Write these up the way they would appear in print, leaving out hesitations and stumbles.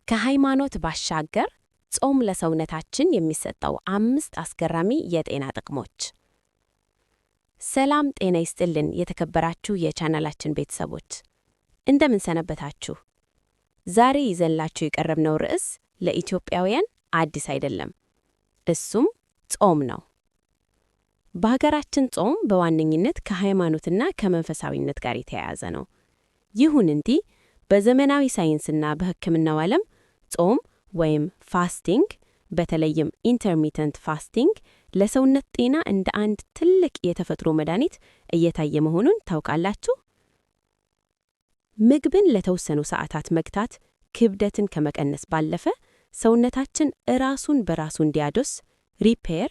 ከሃይማኖት ባሻገር ጾም ለሰውነታችን የሚሰጠው 5 አስገራሚ የጤና ጥቅሞች። ሰላም ጤና ይስጥልን የተከበራችሁ የቻናላችን ቤተሰቦች፣ እንደምን ሰነበታችሁ? ዛሬ ይዘንላችሁ የቀረብነው ርዕስ ለኢትዮጵያውያን አዲስ አይደለም። እሱም ጾም ነው። በሀገራችን ጾም በዋነኝነት ከሃይማኖትና ከመንፈሳዊነት ጋር የተያያዘ ነው። ይሁን እንጂ በዘመናዊ ሳይንስና በሕክምናው ዓለም ጾም ወይም ፋስቲንግ በተለይም ኢንተርሚተንት ፋስቲንግ ለሰውነት ጤና እንደ አንድ ትልቅ የተፈጥሮ መድኃኒት እየታየ መሆኑን ታውቃላችሁ? ምግብን ለተወሰኑ ሰዓታት መግታት ክብደትን ከመቀነስ ባለፈ ሰውነታችን ራሱን በራሱ እንዲያድስ፣ ሪፔር፣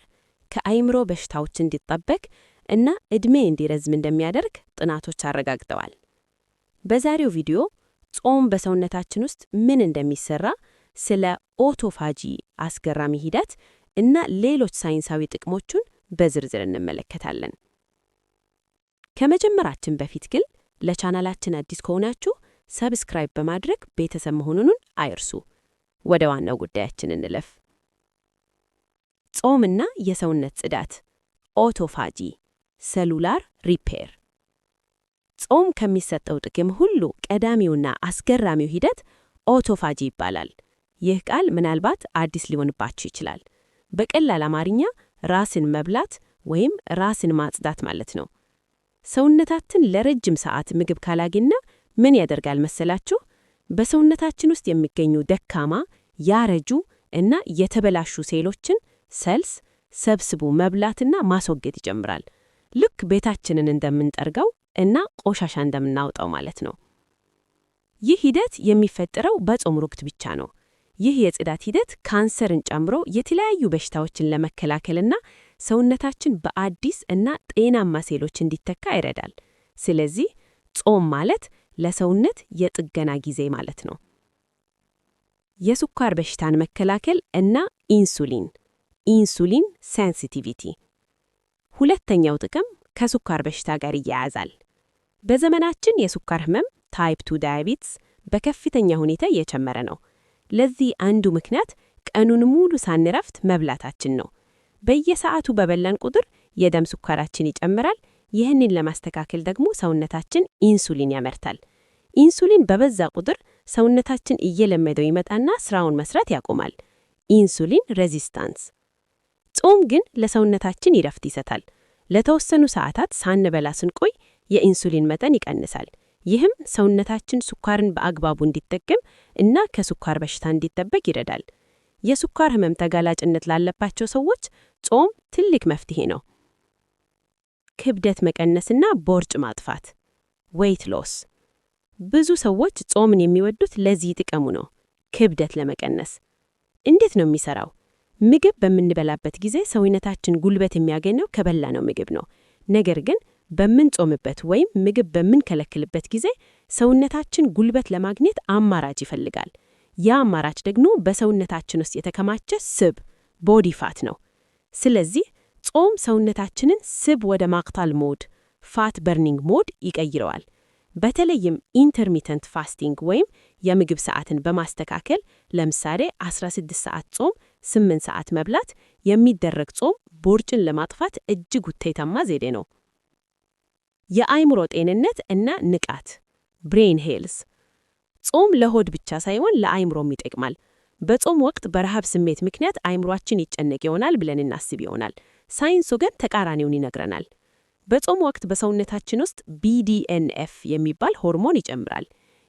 ከአይምሮ በሽታዎች እንዲጠበቅ እና ዕድሜ እንዲረዝም እንደሚያደርግ ጥናቶች አረጋግጠዋል። በዛሬው ቪዲዮ ጾም በሰውነታችን ውስጥ ምን እንደሚሰራ፣ ስለ ኦቶፋጂ አስገራሚ ሂደት እና ሌሎች ሳይንሳዊ ጥቅሞቹን በዝርዝር እንመለከታለን። ከመጀመራችን በፊት ግን ለቻናላችን አዲስ ከሆናችሁ ሰብስክራይብ በማድረግ ቤተሰብ መሆኑን አይርሱ። ወደ ዋናው ጉዳያችን እንለፍ። ጾምና የሰውነት ጽዳት፣ ኦቶፋጂ፣ ሴሉላር ሪፔር። ጾም ከሚሰጠው ጥቅም ሁሉ ቀዳሚውና አስገራሚው ሂደት ኦቶፋጂ ይባላል። ይህ ቃል ምናልባት አዲስ ሊሆንባችሁ ይችላል። በቀላል አማርኛ ራስን መብላት ወይም ራስን ማጽዳት ማለት ነው። ሰውነታችን ለረጅም ሰዓት ምግብ ካላገኘ ምን ያደርጋል መሰላችሁ? በሰውነታችን ውስጥ የሚገኙ ደካማ፣ ያረጁ እና የተበላሹ ሴሎችን ሰልስ ሰብስቦ መብላትና ማስወገድ ይጀምራል። ልክ ቤታችንን እንደምንጠርገው እና ቆሻሻ እንደምናወጣው ማለት ነው። ይህ ሂደት የሚፈጠረው በጾም ወቅት ብቻ ነው። ይህ የጽዳት ሂደት ካንሰርን ጨምሮ የተለያዩ በሽታዎችን ለመከላከልና ሰውነታችን በአዲስ እና ጤናማ ሴሎች እንዲተካ ይረዳል። ስለዚህ ጾም ማለት ለሰውነት የጥገና ጊዜ ማለት ነው። የስኳር በሽታን መከላከል እና ኢንሱሊን ሴንሲቲቪቲ። ሁለተኛው ጥቅም ከስኳር በሽታ ጋር ይያያዛል። በዘመናችን የስኳር ህመም ታይፕ 2 ዳያቤትስ በከፍተኛ ሁኔታ እየጨመረ ነው። ለዚህ አንዱ ምክንያት ቀኑን ሙሉ ሳንረፍት መብላታችን ነው። በየሰዓቱ በበላን ቁጥር የደም ስኳራችን ይጨምራል። ይህንን ለማስተካከል ደግሞ ሰውነታችን ኢንሱሊን ያመርታል። ኢንሱሊን በበዛ ቁጥር ሰውነታችን እየለመደው ይመጣና ስራውን መስራት ያቆማል። ኢንሱሊን ሬዚስታንስ። ጾም ግን ለሰውነታችን ይረፍት ይሰጣል። ለተወሰኑ ሰዓታት ሳንበላ ስንቆይ የኢንሱሊን መጠን ይቀንሳል። ይህም ሰውነታችን ስኳርን በአግባቡ እንዲጠቀም እና ከስኳር በሽታ እንዲጠበቅ ይረዳል። የስኳር ህመም ተጋላጭነት ላለባቸው ሰዎች ጾም ትልቅ መፍትሄ ነው። ክብደት መቀነስና ቦርጭ ማጥፋት፣ ዌይት ሎስ። ብዙ ሰዎች ጾምን የሚወዱት ለዚህ ጥቅሙ ነው፣ ክብደት ለመቀነስ። እንዴት ነው የሚሰራው? ምግብ በምንበላበት ጊዜ ሰውነታችን ጉልበት የሚያገኘው ከበላነው ምግብ ነው። ነገር ግን በምንጾምበት ወይም ምግብ በምንከለክልበት ጊዜ ሰውነታችን ጉልበት ለማግኘት አማራጭ ይፈልጋል። ያ አማራጭ ደግሞ በሰውነታችን ውስጥ የተከማቸ ስብ ቦዲ ፋት ነው። ስለዚህ ጾም ሰውነታችንን ስብ ወደ ማቅጠል ሞድ ፋት በርኒንግ ሞድ ይቀይረዋል። በተለይም ኢንተርሚተንት ፋስቲንግ ወይም የምግብ ሰዓትን በማስተካከል ለምሳሌ 16 ሰዓት ጾም 8 ሰዓት መብላት የሚደረግ ጾም ቦርጭን ለማጥፋት እጅግ ውጤታማ ዘዴ ነው። የአይምሮ ጤንነት እና ንቃት ብሬን ሄልስ። ጾም ለሆድ ብቻ ሳይሆን ለአይምሮም ይጠቅማል። በጾም ወቅት በረሃብ ስሜት ምክንያት አይምሮአችን ይጨነቅ ይሆናል ብለን እናስብ ይሆናል። ሳይንሱ ግን ተቃራኒውን ይነግረናል። በጾም ወቅት በሰውነታችን ውስጥ BDNF የሚባል ሆርሞን ይጨምራል።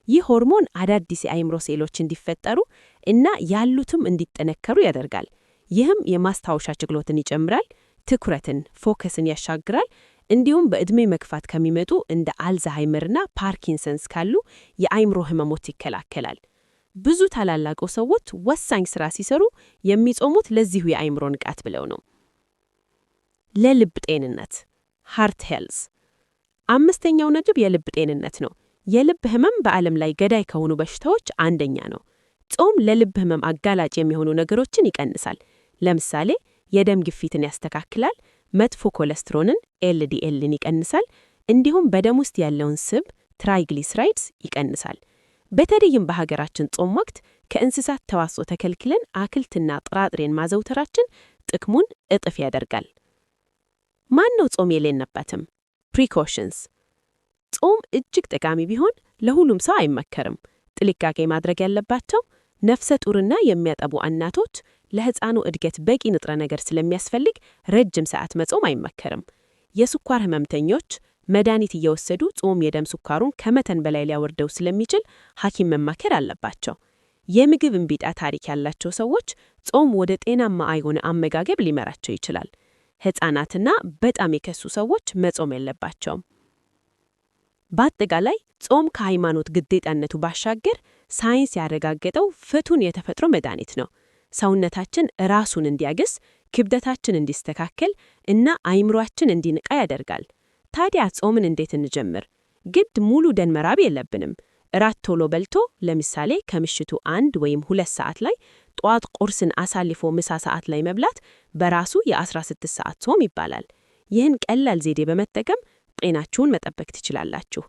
ይህ ሆርሞን አዳዲስ የአይምሮ ሴሎች እንዲፈጠሩ እና ያሉትም እንዲጠነከሩ ያደርጋል። ይህም የማስታወሻ ችሎትን ይጨምራል፣ ትኩረትን ፎከስን ያሻግራል። እንዲሁም በዕድሜ መግፋት ከሚመጡ እንደ አልዛሃይመርና ፓርኪንሰንስ ካሉ የአይምሮ ህመሞች ይከላከላል። ብዙ ታላላቅ ሰዎች ወሳኝ ሥራ ሲሰሩ የሚጾሙት ለዚሁ የአይምሮ ንቃት ብለው ነው። ለልብ ጤንነት ሃርት ሄልዝ። አምስተኛው ነጥብ የልብ ጤንነት ነው። የልብ ህመም በዓለም ላይ ገዳይ ከሆኑ በሽታዎች አንደኛ ነው። ጾም ለልብ ህመም አጋላጭ የሚሆኑ ነገሮችን ይቀንሳል። ለምሳሌ የደም ግፊትን ያስተካክላል፣ መጥፎ ኮሌስትሮልን LDLን ይቀንሳል፣ እንዲሁም በደም ውስጥ ያለውን ስብ ትራይግሊሰራይድስ ይቀንሳል። በተለይም በሀገራችን ጾም ወቅት ከእንስሳት ተዋጽኦ ተከልክለን አትክልትና ጥራጥሬን ማዘውተራችን ጥቅሙን እጥፍ ያደርጋል። ማን ነው ጾም የሌለበትም? ፕሪኮሽንስ። ጾም እጅግ ጠቃሚ ቢሆን ለሁሉም ሰው አይመከርም። ጥንቃቄ ማድረግ ያለባቸው ነፍሰ ጡርና የሚያጠቡ እናቶች፣ ለሕፃኑ እድገት በቂ ንጥረ ነገር ስለሚያስፈልግ ረጅም ሰዓት መጾም አይመከርም። የስኳር ህመምተኞች መድኃኒት እየወሰዱ ጾም የደም ስኳሩን ከመጠን በላይ ሊያወርደው ስለሚችል ሐኪም መማከር አለባቸው። የምግብ እምቢታ ታሪክ ያላቸው ሰዎች ጾም ወደ ጤናማ አይሆነ አመጋገብ ሊመራቸው ይችላል። ሕፃናትና በጣም የከሱ ሰዎች መጾም የለባቸውም። በአጠቃላይ ጾም ከሃይማኖት ግዴታነቱ ባሻገር ሳይንስ ያረጋገጠው ፍቱን የተፈጥሮ መድኃኒት ነው። ሰውነታችን ራሱን እንዲያግስ፣ ክብደታችን እንዲስተካከል እና አይምሯችን እንዲነቃ ያደርጋል። ታዲያ ጾምን እንዴት እንጀምር? ግድ ሙሉ ደን መራብ የለብንም። እራት ቶሎ በልቶ ለምሳሌ ከምሽቱ 1 ወይም 2 ሰዓት ላይ ጠዋት ቁርስን አሳልፎ ምሳ ሰዓት ላይ መብላት በራሱ የ16 ሰዓት ጾም ይባላል። ይህን ቀላል ዘዴ በመጠቀም ጤናችሁን መጠበቅ ትችላላችሁ።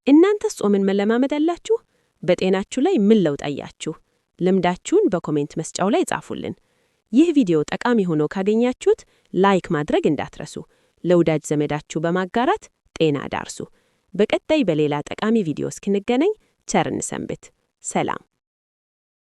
እናንተስ ጾምን መለማመድ አላችሁ? በጤናችሁ ላይ ምን ለውጥ አያችሁ? ልምዳችሁን በኮሜንት መስጫው ላይ ጻፉልን። ይህ ቪዲዮ ጠቃሚ ሆኖ ካገኛችሁት ላይክ ማድረግ እንዳትረሱ። ለወዳጅ ዘመዳችሁ በማጋራት ጤና ዳርሱ። በቀጣይ በሌላ ጠቃሚ ቪዲዮ እስክንገናኝ ቸር እንሰንብት። ሰላም።